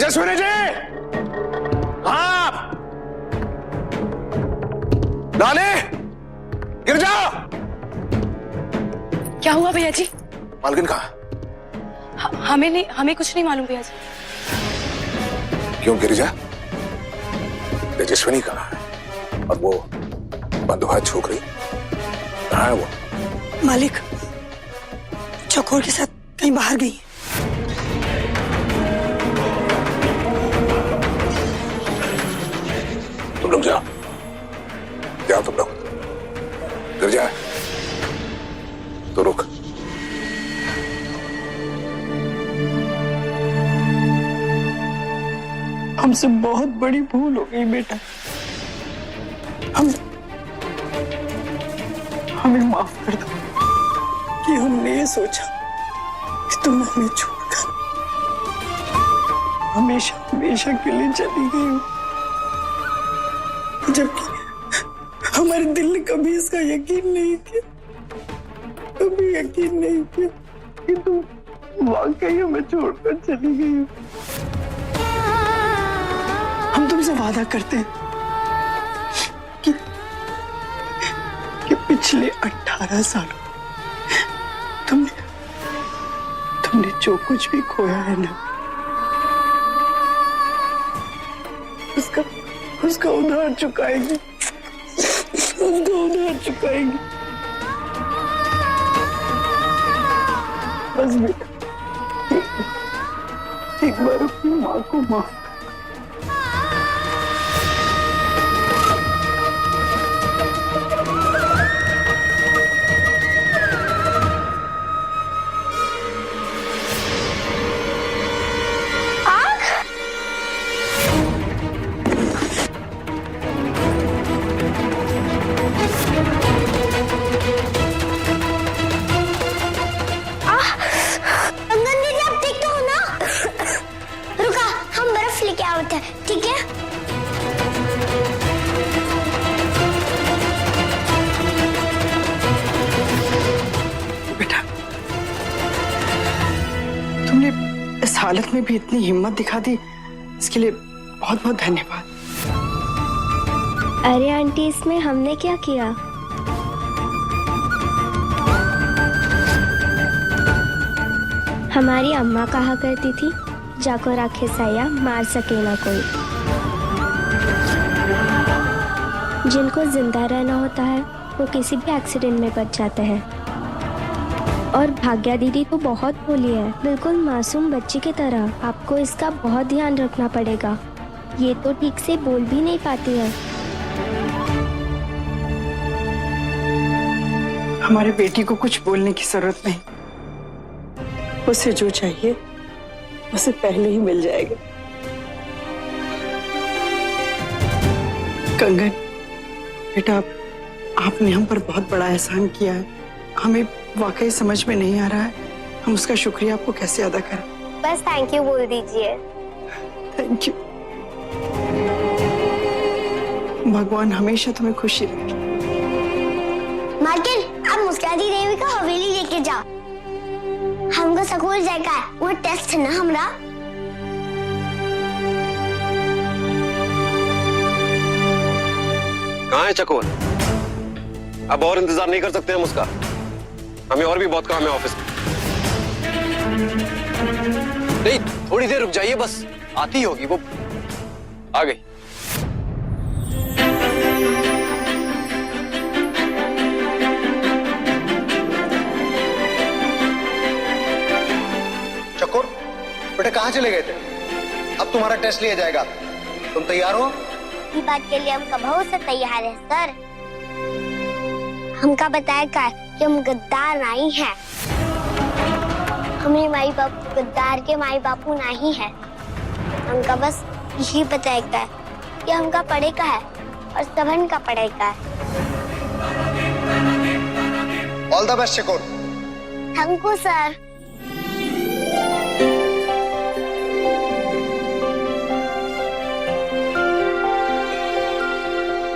तेजस्विनी जी, हाँ, लाले, गिर जा। क्या हुआ भैया जी? मालकिन कहाँ? हमें कुछ नहीं मालूम भैया जी। क्यों गिरिजा? तेजस्विनी कहाँ है? और वो बंधुआ छोकरी कहाँ है वो? मालिक चकोर के साथ कहीं बाहर गई। तुम लोग जाओ, जाओ तुम लोग। गिरिजा तो रुक। हमसे बहुत बड़ी भूल हो गई बेटा। हमें माफ कर दो कि हमने ये सोचा कि तुम हमें छोड़कर हमेशा हमेशा के लिए चली गई हो, जबकि हमारे दिल ने कभी इसका यकीन नहीं किया, कभी यकीन नहीं किया कि तुम वाकई हमें छोड़कर चली गई हो। हम तुमसे वादा करते हैं कि पिछले 18 सालों तुमने जो कुछ भी खोया है ना, उसका उधार चुकाएगी, उसका उधार चुकाएगी। बस बेटा एक बार अपनी माँ को माफ। ठीक है? बेटा तुमने इस हालत में भी इतनी हिम्मत दिखा दी, इसके लिए बहुत बहुत धन्यवाद। अरे आंटी, इसमें हमने क्या किया? हमारी अम्मा कहा करती थी, जाको राखे साया मार सके ना कोई। जिनको जिंदा रहना होता है वो किसी भी एक्सीडेंट में बच जाते हैं। और भाग्या दीदी तो बहुत भोली है, बिल्कुल मासूम बच्ची की तरह। आपको इसका बहुत ध्यान रखना पड़ेगा। ये तो ठीक से बोल भी नहीं पाती है। हमारे बेटी को कुछ बोलने की जरूरत नहीं, उसे जो चाहिए उसे पहले ही मिल जाएगा। कंगन बेटा, आपने हम पर बहुत बड़ा एहसान किया है, हमें वाकई समझ में नहीं आ रहा है हम उसका शुक्रिया आपको कैसे अदा करें। बस थैंक यू बोल दीजिए। Thank you. भगवान हमेशा तुम्हें खुशी रखे। मार्किन, अब मुस्काती देवी को हवेली लेके जाओ। हमको स्कूल जाएगा, वो टेस्ट है ना हमरा। कहाँ है चकोर? अब और इंतजार नहीं कर सकते हम उसका। हमें और भी बहुत काम है ऑफिस में। नहीं, थोड़ी देर रुक जाइए, बस आती होगी वो। आ गई। चकोर बेटा, कहाँ चले गए थे? अब तुम्हारा टेस्ट लिया जाएगा, तुम तैयार हो? इस बात के लिए हम कब से तैयार हैं सर। हमका बताया का कि हम गद्दार नहीं है। हमें माई बापू गद्दार के माई बापू नहीं है। हमका बस यही बताया का कि हमका पढ़े का है और सबन का पढ़े का है। ऑल द बेस्ट चकोर। Thank you sir.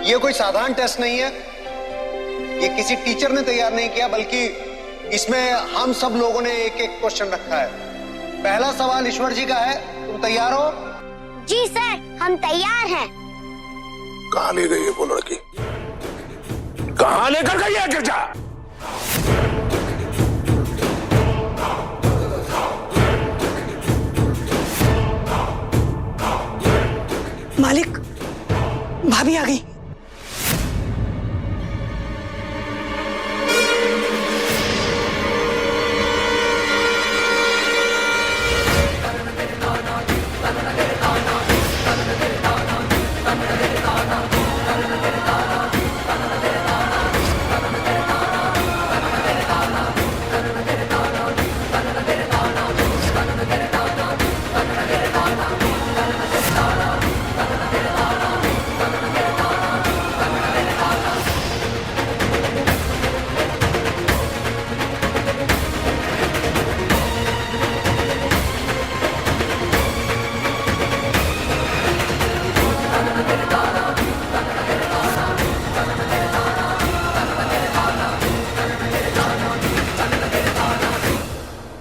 ये कोई साधारण टेस्ट नहीं है, ये किसी टीचर ने तैयार नहीं किया, बल्कि इसमें हम सब लोगों ने एक एक क्वेश्चन रखा है। पहला सवाल ईश्वर जी का है, तुम तैयार हो? जी सर, हम तैयार हैं। कहाँ ले गई है वो लड़की? कहाँ लेकर गई है गिरजा? मालिक, भाभी आ गई।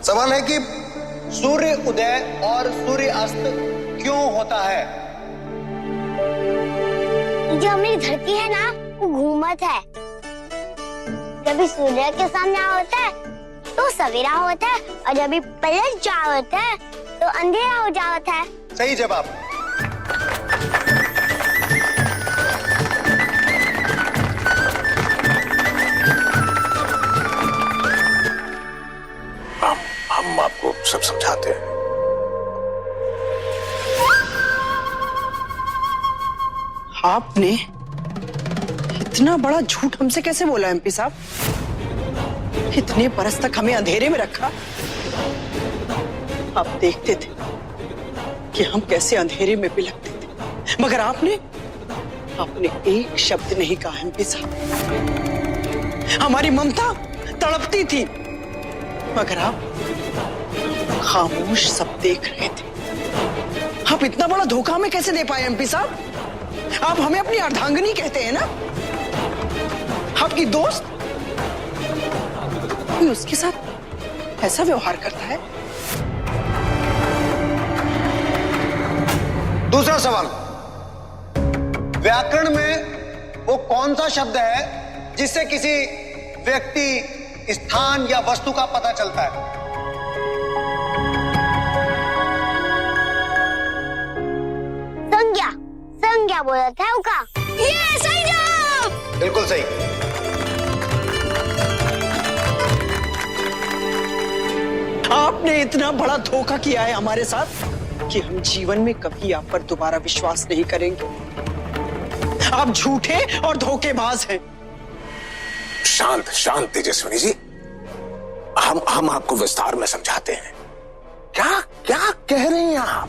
सवाल है कि सूर्य उदय और सूर्य अस्त क्यों होता है? जो हमारी धरती है ना, वो घूमत है। जब भी सूर्य के सामने होता है तो सवेरा होता है, और जब भी पलट जाता है तो अंधेरा हो जाता है। सही जवाब। हम आपको सब समझाते हैं। आपने इतना बड़ा झूठ हमसे कैसे बोला एमपी साहब? इतने बरस तक हमें अंधेरे में रखा। आप देखते थे कि हम कैसे अंधेरे में बिलखते थे, मगर आपने एक शब्द नहीं कहा एमपी साहब। हमारी ममता तड़पती थी, मगर आप खामोश सब देख रहे थे। आप इतना बड़ा धोखा हमें कैसे दे पाए एमपी साहब? आप हमें अपनी अर्धांगिनी कहते हैं ना? आपकी दोस्त कोई उसके साथ ऐसा व्यवहार करता है? दूसरा सवाल, व्याकरण में वो कौन सा शब्द है जिससे किसी व्यक्ति, स्थान या वस्तु का पता चलता है? संज्ञा। संज्ञा बोला था उका। ये सही जवाब। बिल्कुल सही। आपने इतना बड़ा धोखा किया है हमारे साथ कि हम जीवन में कभी आप पर दोबारा विश्वास नहीं करेंगे। आप झूठे और धोखेबाज हैं। शांत शांत तेजस्विनी जी, हम आपको विस्तार में समझाते हैं। क्या क्या कह रहे हैं आप?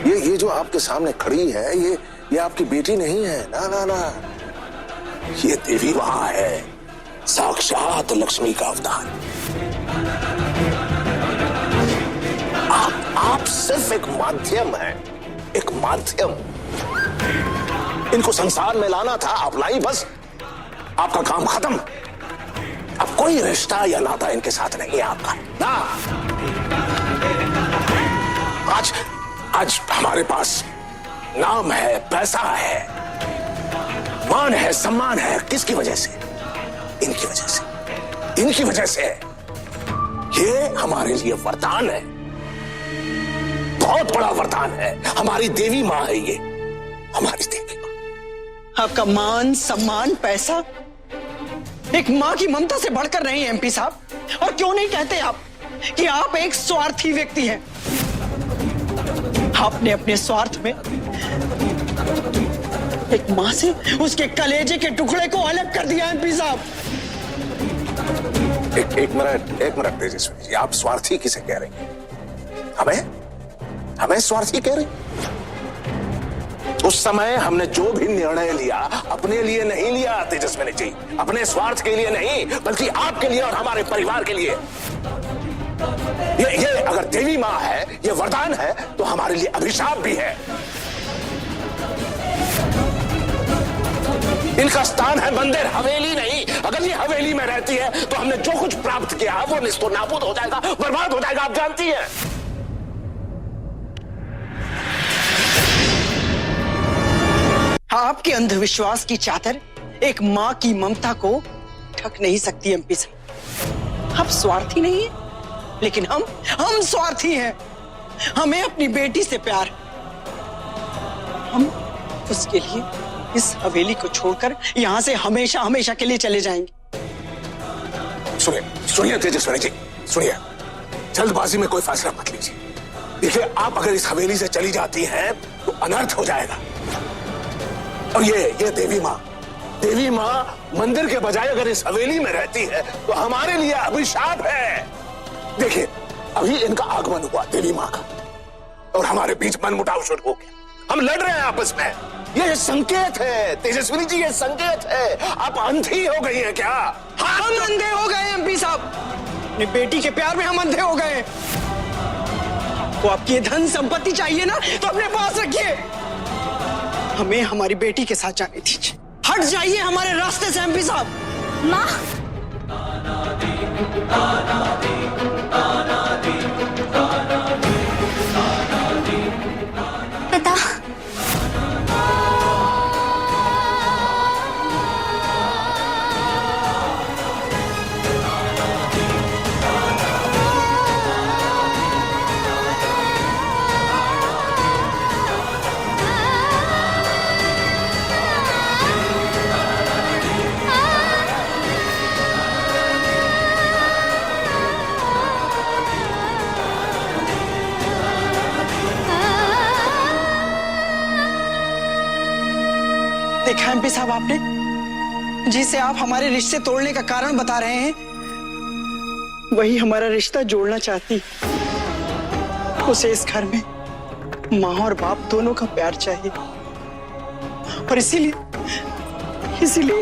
ये जो आपके सामने खड़ी है, ये आपकी बेटी नहीं है। ना ना ना, ये देवी मां है, साक्षात लक्ष्मी का अवतार। आप सिर्फ एक माध्यम हैं, एक माध्यम। इनको संसार में लाना था, आप लाई, बस आपका काम खत्म। अब कोई रिश्ता या नाता इनके साथ नहीं है आपका ना। आज हमारे पास नाम है, पैसा है, मान है, सम्मान है। किसकी वजह से? इनकी वजह से। इनकी वजह से। ये हमारे लिए वरदान है, बहुत बड़ा वरदान है। हमारी देवी मां है ये, हमारी देवी मां। आपका मान, सम्मान, पैसा एक मां की ममता से बढ़कर नहीं है एमपी साहब। और क्यों नहीं कहते आप कि आप एक स्वार्थी व्यक्ति हैं? आपने अपने स्वार्थ में एक मां से उसके कलेजे के टुकड़े को अलग कर दिया एमपी साहब। एक मिनट तेजस्वी जी, आप स्वार्थी किसे कह रही हैं? हमें स्वार्थी कह रही? उस समय हमने जो भी निर्णय लिया अपने लिए नहीं लिया तेजस्विनी जी, अपने स्वार्थ के लिए नहीं, बल्कि आपके लिए और हमारे परिवार के लिए। ये अगर देवी मां है, ये वरदान है, तो हमारे लिए अभिशाप भी है। इनका स्थान है मंदिर, हवेली नहीं। अगर ये हवेली में रहती है तो हमने जो कुछ प्राप्त किया वो निस्तो नाबूद हो जाएगा, बर्बाद हो जाएगा। आप जानती हैं। आपके अंधविश्वास की चादर एक माँ की ममता को ढक नहीं सकती एमपी साहब। आप स्वार्थी नहीं है, लेकिन हम स्वार्थी हैं। हमें अपनी बेटी से प्यार, हम उसके लिए इस हवेली को छोड़कर यहाँ से हमेशा हमेशा के लिए चले जाएंगे। सुनिए तेजस्विनी जी, सुनिए, जल्दबाजी में कोई फैसला मत लीजिए। देखिए, आप अगर इस हवेली से चली जाती हैं तो अनर्थ हो जाएगा। और ये देवी माँ मंदिर के बजाय अगर इस हवेली में रहती है तो हमारे लिए अभिशाप है। देखिए, अभी इनका आगमन हुआ देवी माँ का, और हमारे बीच मनमुटाव शुरू हो गया। हम लड़ रहे हैं आपस में। ये संकेत है तेजस्विनी जी, ये संकेत है। आप अंधी हो गई हैं क्या? हाँ, हम अंधे हो गए एमपी साहब। अपनी बेटी के प्यार में हम अंधे हो गए। तो आपकी धन संपत्ति चाहिए ना, तो अपने पास रखिए। हमें हमारी बेटी के साथ जाने दीजिए। हट जाइए हमारे रास्ते से एमपी साहब। माँ, पिता, देखा एमपी साहब आपने, जिसे आप हमारे रिश्ते तोड़ने का कारण बता रहे हैं, वही हमारा रिश्ता जोड़ना चाहती। उसे इस घर में माँ और बाप दोनों का प्यार चाहिए, और इसीलिए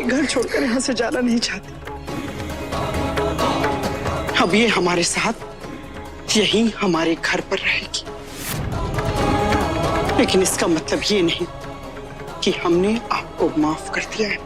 घर छोड़कर यहाँ से जाना नहीं चाहती। अब ये हमारे साथ यहीं हमारे घर पर रहेगी, लेकिन इसका मतलब ये नहीं कि हमने आपको माफ कर दिया है।